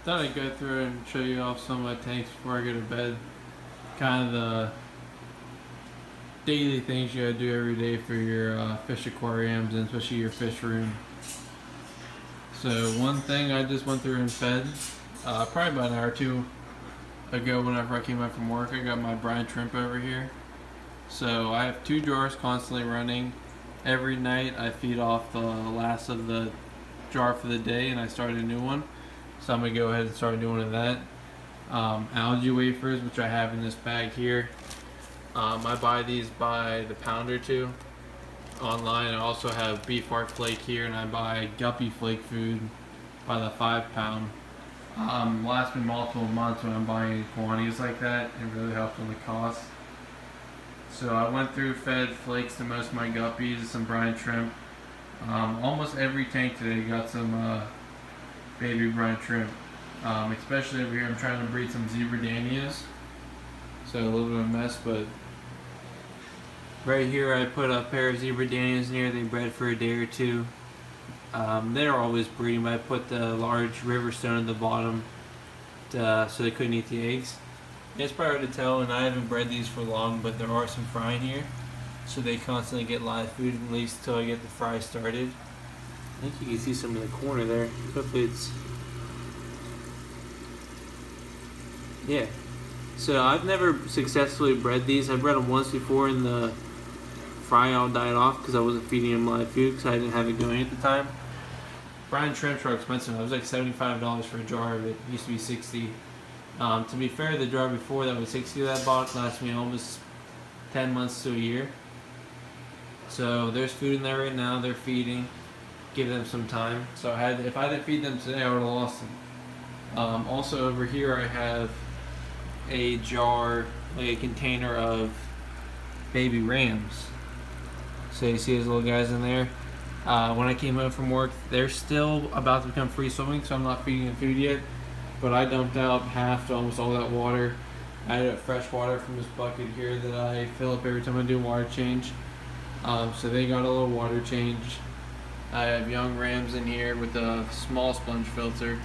thought I'd go through and show you off some of my tanks before I go to bed. Kind of the daily things you gotta do every day for your fish aquariums and especially your fish room. So one thing I just went through and fed, probably about an hour or two ago whenever I came out from work, I got my brine shrimp over here. So I have 2 jars constantly running. Every night I feed off the last of the jar for the day and I start a new one. So I'm going to go ahead and start doing that. Algae wafers, which I have in this bag here. I buy these by the pound or two online. I also have beef heart flake here, and I buy guppy flake food by the 5 pound. Lasts me multiple months when I'm buying quantities like that. It really helps on the cost. So I went through, fed flakes to most of my guppies, some brine shrimp. Almost every tank today got some baby brine shrimp. Especially over here, I'm trying to breed some zebra danios. So a little bit of a mess, but right here I put a pair of zebra danios in here. They bred for a day or two. They're always breeding, but I put the large river stone at the bottom so they couldn't eat the eggs. It's probably hard to tell, and I haven't bred these for long, but there are some fry in here, so they constantly get live food at least until I get the fry started. I think you can see some in the corner there. Hopefully it's... yeah. So I've never successfully bred these. I bred them once before, and the fry all died off because I wasn't feeding them live food because I didn't have it going at the time. Brine shrimps are expensive. It was like $75 for a jar of it. It used to be $60. To be fair, the jar before that was $60 that I bought lasted me almost 10 months to a year. So there's food in there right now. They're feeding. Give them some time. So if I didn't feed them today, I would have lost them. Also over here I have a jar, like a container of baby rams. So you see those little guys in there. When I came home from work, they're still about to become free swimming, so I'm not feeding them food yet. But I dumped out half to almost all that water. I had fresh water from this bucket here that I fill up every time I do water change. So they got a little water change. I have young rams in here with a small sponge filter.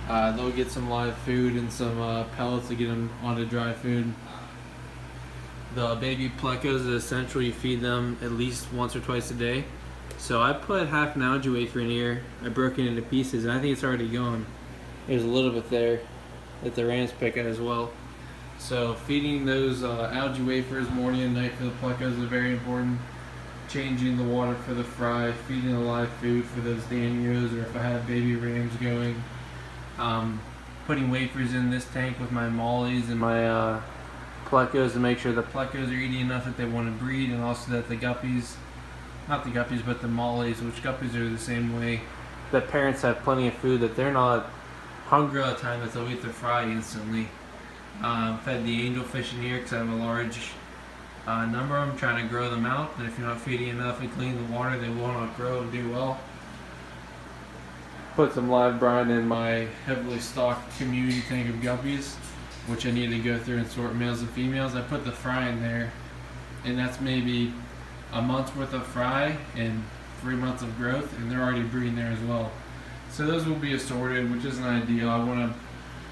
They'll get some live food and some pellets to get them onto dry food. The baby plecos is essential. You feed them at least once or twice a day. So I put half an algae wafer in here. I broke it into pieces, and I think it's already gone. There's a little bit there that the rams pick at as well. So feeding those algae wafers morning and night for the plecos is very important. Changing the water for the fry, feeding the live food for those danios, or if I have baby rams going. Putting wafers in this tank with my mollies and my plecos to make sure the plecos are eating enough that they want to breed, and also that the guppies, not the guppies but the mollies, which guppies are the same way, that parents have plenty of food, that they're not hungry all the time, that they'll eat the fry instantly. Fed the angelfish in here because I have a large number of them, trying to grow them out, and if you're not feeding enough and cleaning the water, they will not grow and do well. Put some live brine in my heavily stocked community tank of guppies, which I need to go through and sort males and females. I put the fry in there, and that's maybe a month's worth of fry and 3 months of growth, and they're already breeding there as well. So those will be assorted, which isn't ideal. I want to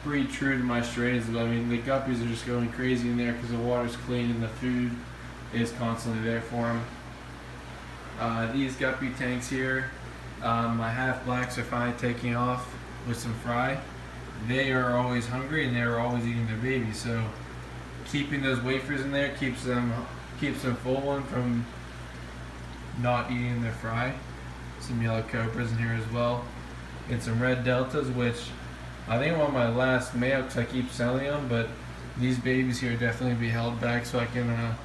breed true to my strains, but I mean the guppies are just going crazy in there because the water's clean and the food is constantly there for them. These guppy tanks here, my half blacks are finally taking off with some fry. They are always hungry and they're always eating their babies, so keeping those wafers in there keeps them full and from not eating their fry. Some yellow cobras in here as well, and some red deltas, which I think I'm on my last male because I keep selling them, but these babies here definitely be held back so I can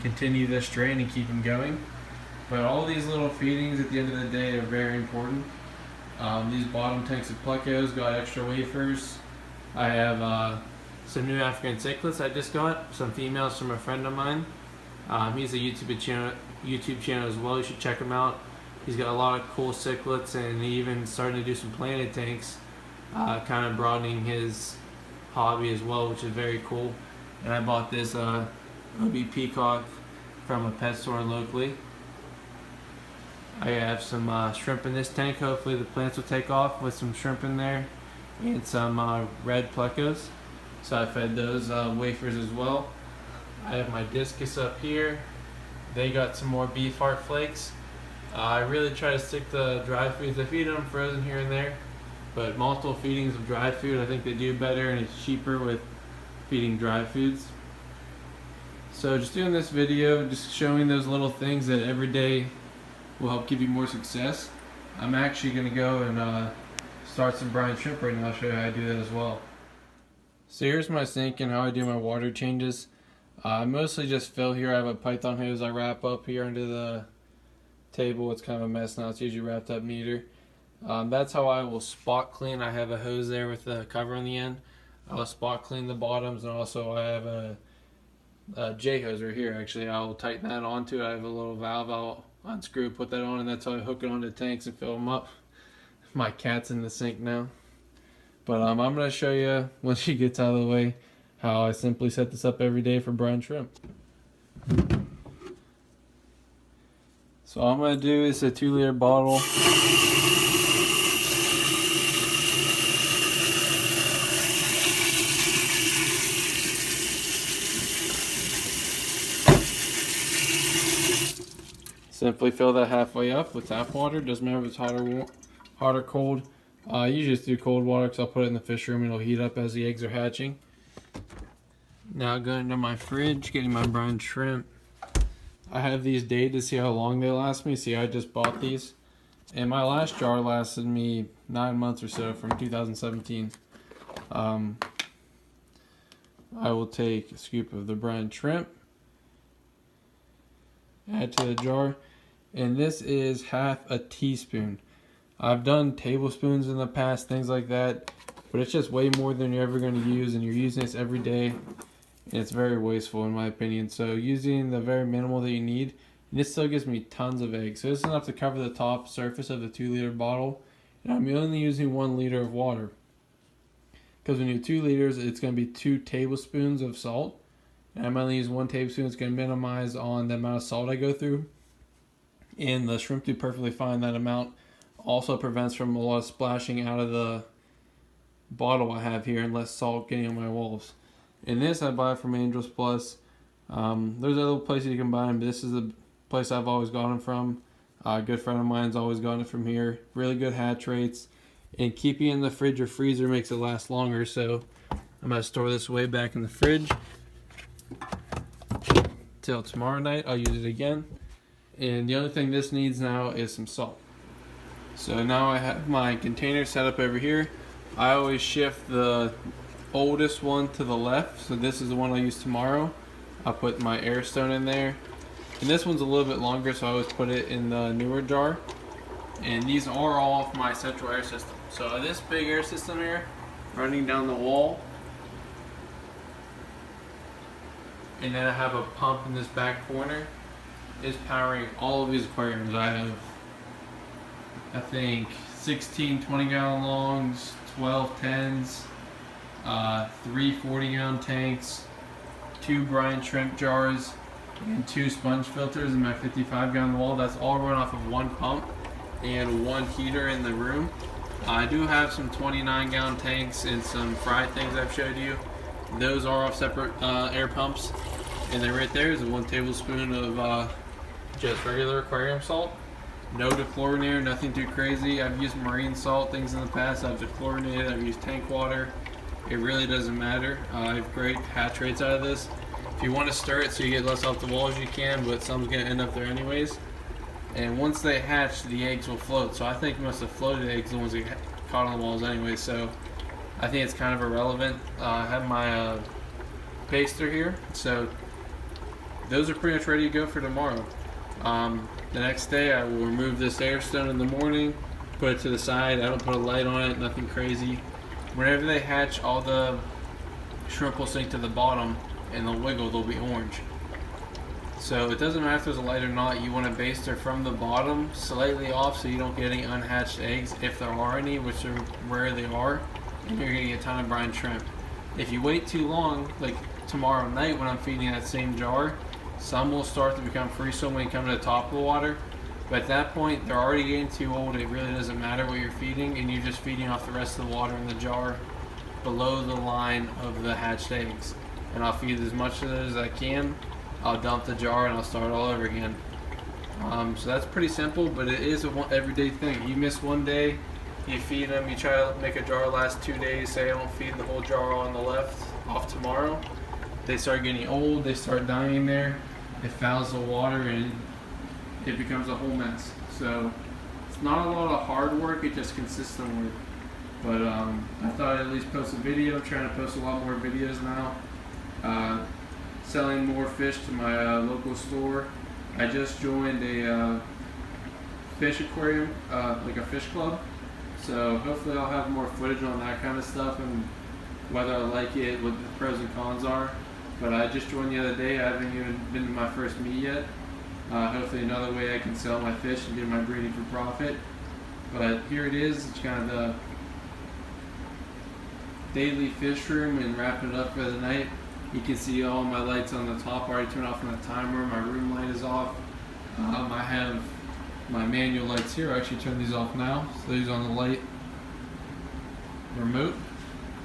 continue this strain and keep them going. But all these little feedings at the end of the day are very important. These bottom tanks of plecos got extra wafers. I have some new African cichlids I just got, some females from a friend of mine. He's a YouTube channel as well. You should check him out. He's got a lot of cool cichlids, and he even starting to do some planted tanks, kind of broadening his hobby as well, which is very cool. And I bought this OB peacock from a pet store locally. I have some shrimp in this tank. Hopefully the plants will take off with some shrimp in there. and some red plecos. So I fed those wafers as well. I have my discus up here. They got some more beef heart flakes. I really try to stick to dry foods. I feed them frozen here and there, but multiple feedings of dry food, I think they do better, and it's cheaper with feeding dry foods. So just doing this video, just showing those little things that every day will help give you more success. I'm actually going to go and start some brine shrimp right now. I'll show you how I do that as well. So here's my sink and how I do my water changes. I mostly just fill here. I have a python hose I wrap up here under the table. It's kind of a mess now. It's usually wrapped up neater. That's how I will spot clean. I have a hose there with a cover on the end. I'll spot clean the bottoms, and also I have a J hose right here. Actually, I'll tighten that onto it. I have a little valve. I'll unscrew, put that on, and that's how I hook it onto tanks and fill them up. My cat's in the sink now. But I'm going to show you, when she gets out of the way, how I simply set this up every day for brine shrimp. So all I'm going to do is a 2-liter bottle. Simply fill that halfway up with tap water. Doesn't matter if it's hot or cold. I usually just do cold water because I'll put it in the fish room and it'll heat up as the eggs are hatching. Now going into my fridge, getting my brine shrimp. I have these dated to see how long they last me. See, I just bought these. And my last jar lasted me 9 months or so, from 2017. I will take a scoop of the brine shrimp, add to the jar, and this is half a teaspoon. I've done tablespoons in the past, things like that, but it's just way more than you're ever going to use, and you're using this every day, and it's very wasteful in my opinion. So using the very minimal that you need, and this still gives me tons of eggs. So this is enough to cover the top surface of the 2-liter bottle, and I'm only using 1 liter of water. Because when you do 2 liters, it's going to be 2 tablespoons of salt, and I'm only using 1 tablespoon. It's going to minimize on the amount of salt I go through, and the shrimp do perfectly fine that amount. Also prevents from a lot of splashing out of the bottle I have here and less salt getting on my walls. And this I buy from Angels Plus. There's other places you can buy them, but this is the place I've always gotten them from. A good friend of mine's always gotten it from here. Really good hatch rates. And keeping it in the fridge or freezer makes it last longer. So I'm going to store this way back in the fridge till tomorrow night. I'll use it again. And the only thing this needs now is some salt. So now I have my container set up over here. I always shift the oldest one to the left. So this is the one I'll use tomorrow. I'll put my air stone in there. And this one's a little bit longer, so I always put it in the newer jar. And these are all off my central air system. So this big air system here, running down the wall. And then I have a pump in this back corner, is powering all of these aquariums. I have, I think, 16 20-gallon longs, 12 10s, 3 40-gallon tanks, 2 brine shrimp jars, and 2 sponge filters in my 55-gallon wall. That's all run off of 1 pump and 1 heater in the room. I do have some 29-gallon tanks and some fry things I've showed you. Those are off separate air pumps. And then right there is 1 tablespoon of just regular aquarium salt. No dechlorinator, nothing too crazy. I've used marine salt things in the past. I've dechlorinated, I've used tank water. It really doesn't matter. I have great hatch rates out of this. If you want to stir it so you get less off the walls, you can, but some's going to end up there anyways. And once they hatch, the eggs will float. So I think most of the floated eggs, the ones that get caught on the walls anyway. So I think it's kind of irrelevant. I have my baster here. So those are pretty much ready to go for tomorrow. The next day I will remove this air stone in the morning, put it to the side. I don't put a light on it, nothing crazy. Whenever they hatch, all the shrimp will sink to the bottom and they'll wiggle, they'll be orange. So it doesn't matter if there's a light or not, you want to baster from the bottom slightly off so you don't get any unhatched eggs, if there are any, which are rare they are, and you're going to get a ton of brine shrimp. If you wait too long, like tomorrow night when I'm feeding that same jar, some will start to become free swimming and come to the top of the water. But at that point, they're already getting too old. It really doesn't matter what you're feeding, and you're just feeding off the rest of the water in the jar below the line of the hatched eggs. And I'll feed as much of those as I can. I'll dump the jar and I'll start all over again. So that's pretty simple, but it is a everyday thing. You miss one day, you feed them, you try to make a jar last 2 days, say I don't feed the whole jar on the left off tomorrow. They start getting old, they start dying there, it fouls the water and it becomes a whole mess. So it's not a lot of hard work, it's just consistent work. But I thought I'd at least post a video. I'm trying to post a lot more videos now. Selling more fish to my local store. I just joined a fish aquarium, like a fish club. So hopefully I'll have more footage on that kind of stuff and whether I like it, what the pros and cons are. But I just joined the other day. I haven't even been to my first meet yet. Hopefully another way I can sell my fish and get my breeding for profit. But here it is. It's kind of the daily fish room and wrapping it up for the night. You can see all my lights on the top. I already turned off on the timer. My room light is off. I have my manual lights here. I actually turn these off now. So these on the light remote.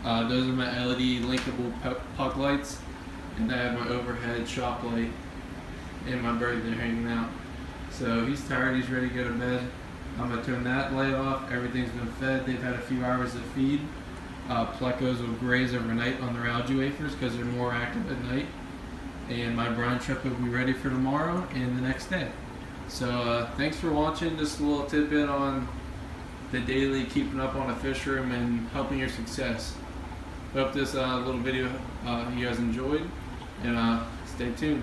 Those are my LED linkable puck lights. And I have my overhead shop light and my bird there hanging out. So he's tired. He's ready to go to bed. I'm going to turn that light off. Everything's been fed. They've had a few hours of feed. Plecos will graze overnight on their algae wafers because they're more active at night. And my brine trip will be ready for tomorrow and the next day. So thanks for watching. Just a little tidbit on the daily keeping up on a fish room and helping your success. Hope this little video you guys enjoyed, and stay tuned.